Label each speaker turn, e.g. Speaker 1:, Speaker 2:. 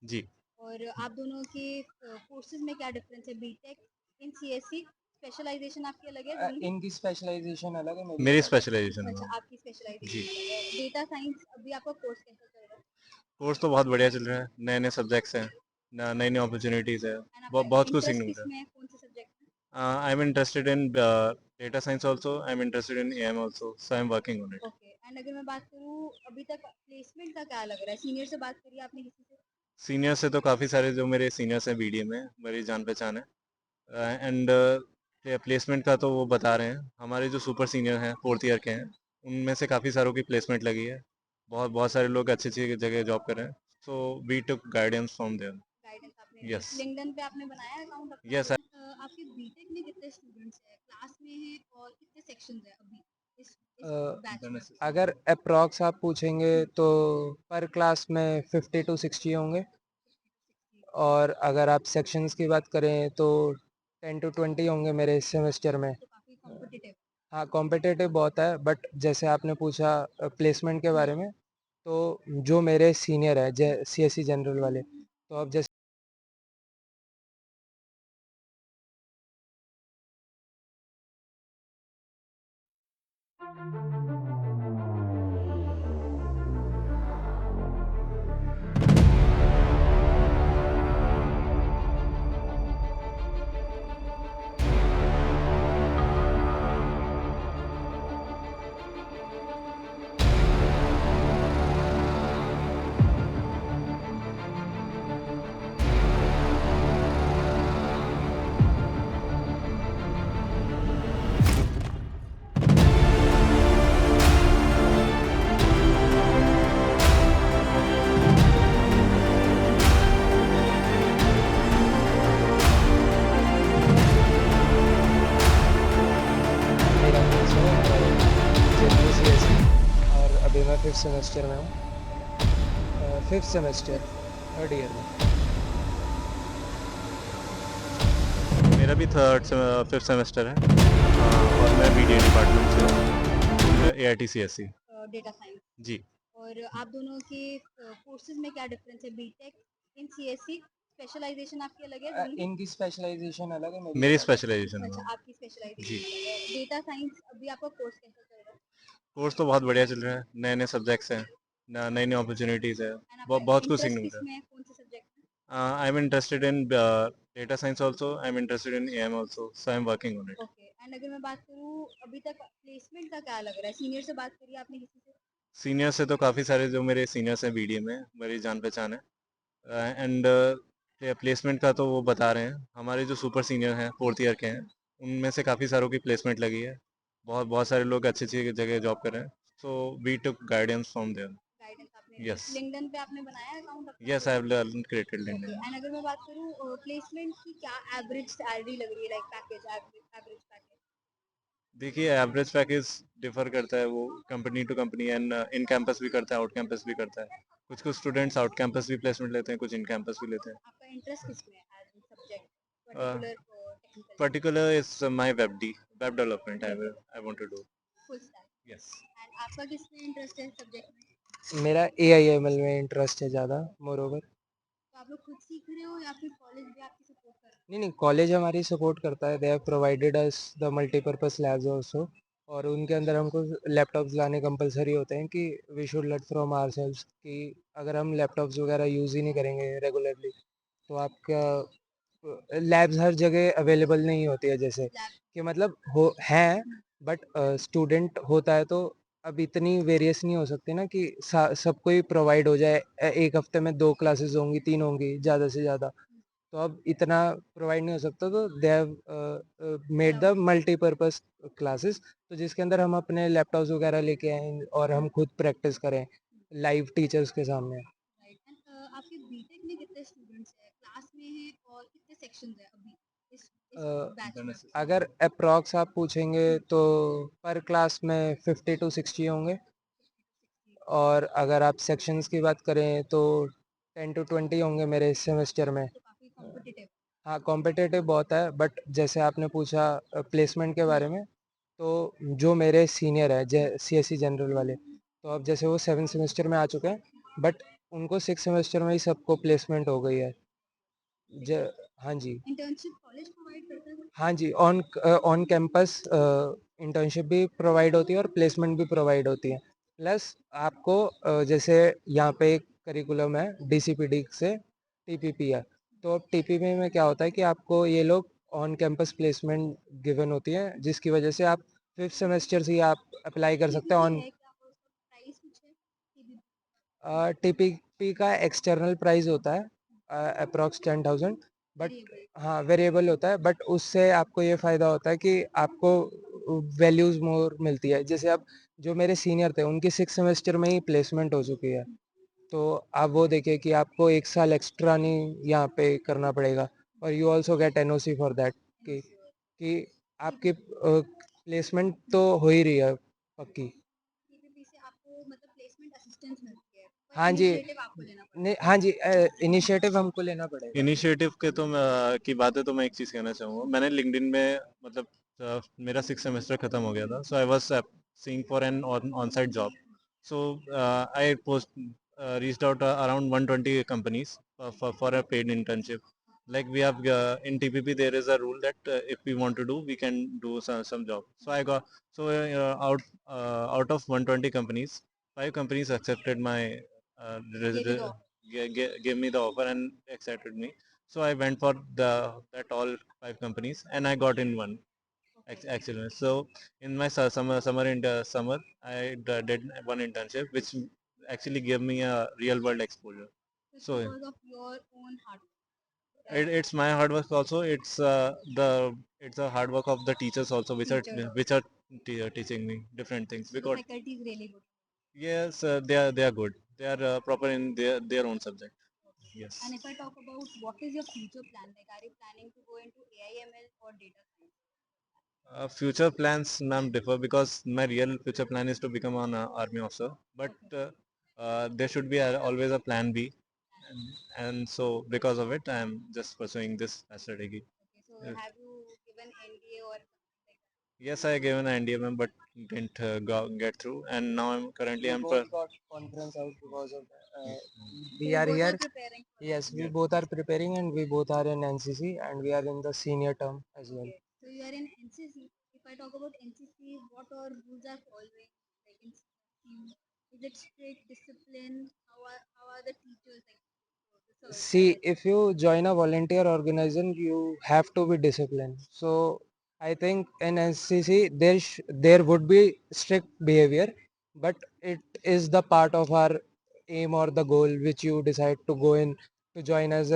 Speaker 1: जी।
Speaker 2: और आप दोनों के कोर्सेज में क्या डिफरेंस है? बीटेक इन सीएससी स्पेशलाइजेशन आपकी अलग है दोनों की?
Speaker 3: इनकी स्पेशलाइजेशन अलग है, मेरी
Speaker 1: मेरी
Speaker 3: स्पेशलाइजेशन
Speaker 1: स्पेशलाइजेशन
Speaker 2: अच्छा,
Speaker 1: है।
Speaker 2: आपकी स्पेशलाइजेशन
Speaker 1: जी।
Speaker 2: अलग है। डेटा साइंस अभी आपका कोर्स कैसा चल रहा है?
Speaker 1: कोर्स तो बहुत बढ़िया चल रहा है, नए-नए सब्जेक्ट्स हैं, न नई-नई अपॉर्च्युनिटीज़ है,
Speaker 2: एंड आपका
Speaker 1: बहुत कुछ सीखने
Speaker 2: इंटरेस्ट
Speaker 1: मिलता है।
Speaker 2: किसमें है? कौन से सब्जेक्ट में?
Speaker 1: I am interested in data science also, I am interested in AM also, so I am working on it.
Speaker 2: Okay, and अगर मैं बात करूँ अभी तक प्लेसमेंट का क्या लग रहा है? सीनियर से बात करी आपने किसी से?
Speaker 1: सीनियर से तो काफ़ी सारे जो मेरे सीनियर्स हैं बीडीए में, मेरी जान-पहचान है। एंड प्लेसमेंट का तो वो बता रहे हैं, हमारे जो सुपर सीनियर हैं, 4th ईयर के हैं, उनमें से काफ़ी सारों की प्लेसमेंट लगी है। बहुत बहुत सारे लोग अच्छी-अच्छी जगह जॉब कर रहे हैं। So we took guidance from there.
Speaker 2: Guidance आपने ली।
Speaker 1: यस।
Speaker 2: लिंक्डइन पे आपने बनाया अकाउंट अपना?
Speaker 1: यस।
Speaker 2: आपके बीटेक में कितने स्टूडेंट्स हैं? क्लास में हैं और कितने सेक्शंस हैं अभी इस बैच में?
Speaker 3: अगर अप्रॉक्स आप पूछेंगे तो पर क्लास में 50 to 60 होंगे,
Speaker 2: 50 to 60।
Speaker 3: और अगर आप सेक्शंस की बात करें तो 10 to 20 होंगे मेरे इस सेमेस्टर में।
Speaker 2: तो काफी कॉम्पिटिटिव।
Speaker 3: हाँ, कॉम्पिटिटिव बहुत है, बट जैसे आपने पूछा प्लेसमेंट के बारे में, तो जो मेरे सीनियर है सीएससी जनरल वाले, तो अब जैसे मेरा कोर्स है जनरल सीएससी, और अभी मैं 5th सेमेस्टर में हूँ। 5th सेमेस्टर, 3rd ईयर में।
Speaker 1: मेरा भी 5th सेमेस्टर है, और मैं बीडीए डिपार्टमेंट से हूँ, AITCSE।
Speaker 2: Data science.
Speaker 1: जी।
Speaker 2: और आप दोनों के कोर्सेज में क्या डिफरेंस है? बीटेक इन सीएससी स्पेशलाइजेशन आपकी अलग है दोनों की?
Speaker 3: इनकी स्पेशलाइजेशन अलग है,
Speaker 1: मेरी स्पेशलाइजेशन
Speaker 2: अच्छा,
Speaker 1: है।
Speaker 2: आपकी स्पेशलाइजेशन
Speaker 1: जी।
Speaker 2: अलग है। डेटा साइंस अभी आपका कोर्स कैसा चल रहा है?
Speaker 1: कोर्स तो बहुत बढ़िया चल रहा है, नए-नए सब्जेक्ट्स हैं, न नई-नई अपॉर्च्युनिटीज़ है,
Speaker 2: एंड आपका
Speaker 1: बहुत कुछ सीखने
Speaker 2: इंटरेस्ट
Speaker 1: मिलता है।
Speaker 2: किसमें है? कौन से सब्जेक्ट में?
Speaker 1: I am interested in data science also, I am interested in AM also, so I am working on it.
Speaker 2: Okay, and अगर मैं बात करूँ अभी तक प्लेसमेंट का क्या लग रहा है? सीनियर से बात करी आपने किसी से?
Speaker 1: सीनियर से तो काफ़ी सारे जो मेरे सीनियर्स हैं बीडीए में, मेरी जान-पहचान है। एंड प्लेसमेंट का तो वो बता रहे हैं, हमारे जो सुपर सीनियर हैं, 4th ईयर के हैं, उनमें से काफ़ी सारों की प्लेसमेंट लगी है। बहुत बहुत सारे लोग अच्छी-अच्छी जगह जॉब कर रहे हैं। So we took guidance from there.
Speaker 2: Guidance आपने ली।
Speaker 1: यस।
Speaker 2: लिंक्डइन पे आपने बनाया अकाउंट अपना?
Speaker 1: Yes, I have created
Speaker 2: okay,
Speaker 1: LinkedIn.
Speaker 2: And अगर मैं बात करूँ प्लेसमेंट की क्या एवरेज सैलरी लग रही है? Like package, average package?
Speaker 1: देखिए, एवरेज पैकेज डिफर करता है, वो company to company, and in campus भी करता है, आउट कैंपस भी करता है। कुछ कुछ स्टूडेंट्स आउट कैंपस भी प्लेसमेंट लेते हैं, कुछ इन कैंपस भी लेते हैं।
Speaker 2: आपका इंटरेस्ट किसमें है as in subject?
Speaker 1: uh,
Speaker 2: particular technical?
Speaker 1: Particular is my web development I want to do.
Speaker 2: Full stack?
Speaker 1: Yes.
Speaker 2: And आपका किसमें इंटरेस्ट है सब्जेक्ट में?
Speaker 3: मेरा AIML में इंटरेस्ट है ज़्यादा, मोर ओवर।
Speaker 2: तो आप लोग खुद सीख रहे हो या फिर कॉलेज भी आपकी सपोर्ट कर रहा
Speaker 3: नहीं, कॉलेज हमारी सपोर्ट करता है। They have provided us the multipurpose labs also, और उनके अंदर हमको लैपटॉप्स लाने कंपलसरी होते हैं कि we should learn from ourselves, कि अगर हम लैपटॉप्स वगैरह यूज़ ही नहीं करेंगे रेगुलरली, तो आपका लैब्स हर जगह अवेलेबल नहीं होती है, जैसे
Speaker 2: लैब?
Speaker 3: कि मतलब हो हैं, बट स्टूडेंट होता है तो अब इतनी वेरियस नहीं हो सकती ना कि सबको ही प्रोवाइड हो जाए। एक हफ्ते में 2 क्लासेस होंगी, 3 होंगी ज़्यादा से ज़्यादा, तो अब इतना प्रोवाइड नहीं हो सकता, तो they have made the multipurpose classes, तो जिसके अंदर हम अपने लैपटॉप्स वगैरह लेके आएँ और हम खुद प्रैक्टिस करें लाइव टीचर्स के सामने।
Speaker 2: राइट, एंड आपके बीटेक में कितने स्टूडेंट्स हैं? क्लास में हैं और कितने सेक्शंस हैं अभी इस बैच में?
Speaker 3: अगर अप्रॉक्स आप पूछेंगे तो पर क्लास में 50 to 60 होंगे,
Speaker 2: 50 to 60।
Speaker 3: और अगर आप सेक्शंस की बात करें तो 10 to 20 होंगे मेरे इस सेमेस्टर में।
Speaker 2: तो काफी कॉम्पिटिटिव।
Speaker 3: हाँ, कॉम्पिटिटिव बहुत है, बट जैसे आपने पूछा प्लेसमेंट के बारे में, तो जो मेरे सीनियर है सीएससी जनरल वाले, तो अब जैसे वो 7th सेमेस्टर में आ चुके हैं, बट उनको 6 सेमेस्टर में ही सबको प्लेसमेंट हो गई है। ज हाँ जी।
Speaker 2: इंटर्नशिप कॉलेज प्रोवाइड करता है?
Speaker 3: हाँ जी, ऑन कैंपस इंटर्नशिप भी प्रोवाइड होती है और प्लेसमेंट भी प्रोवाइड होती है। प्लस आपको जैसे यहाँ पे एक करिकुलम है डीसीपीडी से टीपीपी है। तो अब टीपीपी में क्या होता है कि आपको ये लोग ऑन कैंपस प्लेसमेंट गिवन होती है, जिसकी वजह से आप 5th सेमेस्टर से ही आप अप्लाई कर सकते हैं
Speaker 2: टीपीपी
Speaker 3: ऑन
Speaker 2: है क्या, और उसका प्राइस कुछ है? टीपीपी
Speaker 3: टीपीपी का एक्सटर्नल प्राइस होता है अप्रॉक्स 10,000, बट
Speaker 2: वेरिएबल?
Speaker 3: हाँ वेरिएबल होता है, बट उससे आपको ये फ़ायदा होता है कि आपको वैल्यूज़ मोर मिलती है। जैसे अब जो मेरे सीनियर थे उनकी 6 सेमेस्टर में ही प्लेसमेंट हो चुकी है, तो आप वो देखिए कि आपको 1 साल एक्स्ट्रा नहीं यहाँ पे करना पड़ेगा, और you also get NOC for that कि आपकी प्लेसमेंट तो हो ही रही है पक्की।
Speaker 2: टीपीपी से आपको मतलब प्लेसमेंट असिस्टेंस मिलती है, पर
Speaker 3: हाँ जी,
Speaker 2: इनिशिएटिव आपको लेना पड़ता
Speaker 3: नहीं हाँ जी, इनिशिएटिव हमको लेना पड़ेगा।
Speaker 1: इनिशिएटिव के तो की बात है तो मैं एक चीज़ कहना चाहूँगा। मैंने लिंक्डइन में मतलब मेरा 6 सेमेस्टर खत्म हो गया था, so I was seeing for an on site job. So I post reached out around 120 companies for a paid internship. Like we have in TPP there is a rule that if we want to do we can do some job. So I got out of 120 companies, 5 companies accepted my uh,
Speaker 2: है,
Speaker 1: res-
Speaker 2: ये भी
Speaker 1: re-
Speaker 2: दो?
Speaker 1: gave me the offer and accepted me. So I went for that all 5 companies and I got in one
Speaker 2: okay,
Speaker 1: actually. So in my summer I did one internship which actually gave me a real world exposure.
Speaker 2: It's
Speaker 1: So
Speaker 2: because of your own hard work,
Speaker 1: it's my hard work also. It's a hard work of the teachers also
Speaker 2: teachers
Speaker 1: which
Speaker 2: also?
Speaker 1: are teaching me different things
Speaker 2: so the
Speaker 1: because
Speaker 2: faculty is really good?
Speaker 1: yes they are good. They are proper in their own subject.
Speaker 2: And
Speaker 1: Yes.
Speaker 2: if I talk about what is your future plan, like are you planning to go into AI/ML or data science?
Speaker 1: Future plans, ma'am, differ because my real future plan is to become an army officer. But
Speaker 2: Okay.
Speaker 1: there should be always a plan B, and so because of it, I am just pursuing this strategy.
Speaker 2: Okay, so
Speaker 1: Yes,
Speaker 2: have you given NDA or something like that?
Speaker 1: yes, I gave an NDA, ma'am, but didn't get through, and now I'm currently
Speaker 3: We
Speaker 1: I'm
Speaker 3: both got conference out because of
Speaker 2: So
Speaker 3: we
Speaker 2: you
Speaker 3: are
Speaker 2: both are
Speaker 3: here.
Speaker 2: preparing for that?
Speaker 3: Yes, we
Speaker 1: yeah.
Speaker 3: both are preparing and we both are in NCC and we are in the senior term as well.
Speaker 2: Okay, so you are in NCC. If I talk about NCC, what are rules are following? Like in team, is it strict discipline? How are the teachers, like the sirs
Speaker 3: See,
Speaker 2: there?
Speaker 3: if you join a volunteer organization, you have to be disciplined. So I think in NCC there would be strict behavior, but it is the part of our aim or the goal which you decide to go in to join as an